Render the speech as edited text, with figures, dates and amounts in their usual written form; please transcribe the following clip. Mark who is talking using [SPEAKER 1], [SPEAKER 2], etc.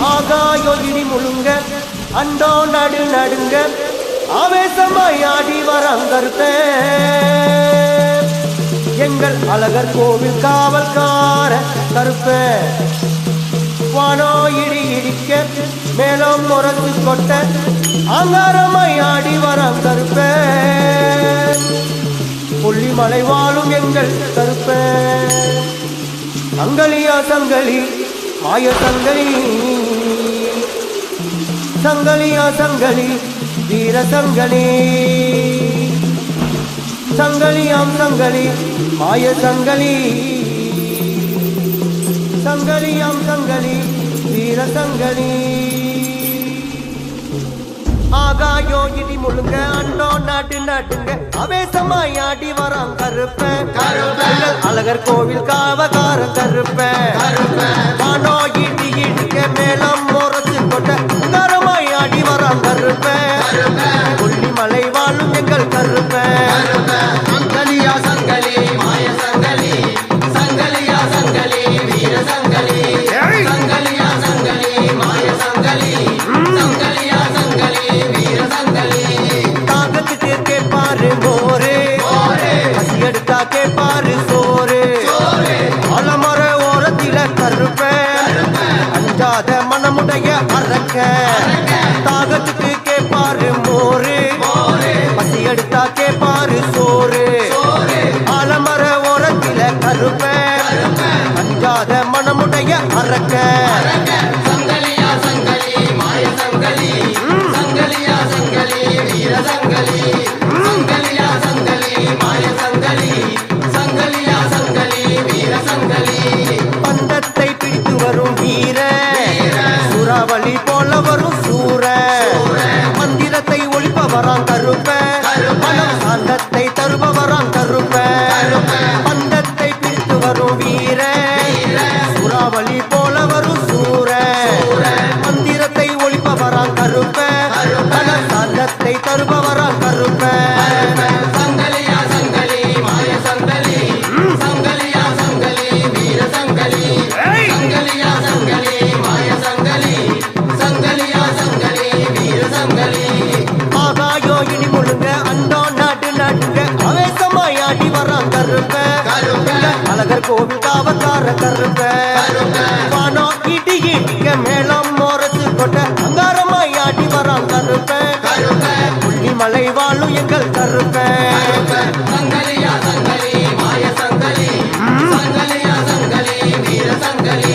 [SPEAKER 1] ஆகாயோ இடி முழுங்க அண்டோ நடு நடுங்க ஆவேசமாய் ஆடி வரங்கருப்ப எங்கள் அழகர் கோவில் காவல்கார கருப்ப வானோ இடி இடிக்க மேலும் முரசு கொட்ட அங்காரமாய் ஆடி வரங்கருப்ப கொல்லிமலை வாழும் எங்கள் கருப்ப சங்கலியா சங்கலி மாய சங்கலி சங்கலியா சங்கலி வீர சங்கலி சங்கலியாம் சங்கலி மாய சங்கலி சங்கலியாம் சங்கலி வீர சங்கலி ஆகாயோ இடி முழுங்க அண்டோ நாட்டு நாட்டுங்க அவேசமாய் ஆடி வரான் கருப்ப அழகர் கோவில் காவகார கருப்ப வானோ இடி இடிக்க மேலம் முரசு கொட்ட கரமாய் ஆடி வரான் கருப்ப கொல்லிமலை வாழும் எங்கள் கருப்ப
[SPEAKER 2] சங்கலியா சங்கலி மாய சங்கலி சங்கலியா சங்கலி வீர சங்கலி சங்கலியா சங்கலி மாய சங்கலி சங்கலியா சங்கலி வீர சங்கலி
[SPEAKER 1] தாகத்துக்கு கேப்பாரு மோரு பசி எடுத்தா கேப்பாரு சோறு அலமர ஓரத்தில கருப்ப அஞ்சாத மனமுடைய அரக்க தாகத்துக்கு கேப்பாரு மோரு பசி எடுத்தா கேப்பாரு சோறு ஆலமர ஓரத்தில கருப்ப அஞ்சாத மனமுடைய அரக்க
[SPEAKER 2] சங்கலியா சங்கலி மாய சங்கலி சங்கலியா சங்கலி வீர சங்கலி சங்கலியா சங்கலி மாய சங்கலி சங்கலியா சங்கலி வீர சங்கலி
[SPEAKER 1] பந்தத்தை பிடித்து வரும் வீர சூறாவளி போல வரும் சூர மந்திரத்தை ஒழிப்பவரான் கருப்ப மனம் சாந்தத்தை தருபவரான் கருப்ப பந்தத்தை பிடித்து வரும் வீர சூறாவளி போல வரும் சூர மந்திரத்தை ஒழிப்பவரான் கருப்ப மனம் சாந்தத்தை தருபவரான் கருப்ப
[SPEAKER 2] சங்கலியா சங்கலி மாய சங்கலி சங்கலியா சங்கலி வீர சங்கலி சங்கலியா சங்கலி மாய சங்கலி சங்கலியா சங்கலி வீர சங்கலி
[SPEAKER 1] ஆகாயோ இடி முழுங்க அண்டோ நாட்டு நாட்டுங்க அவேசமாய் ஆடி வரான் கருப்ப அழகர் கோவில் காவக்கார கருப்ப வானோ இடி இடிக்க மேளம் மோரசு கொட்ட அங்காரமாய் ஆடி வரான் கருப்ப கொல்லிமலை வாழும் எங்கள் கருப்ப
[SPEAKER 2] சங்கலியா சங்கலி மாய சங்கலி சங்கலியா சங்கலி வீர சங்கலி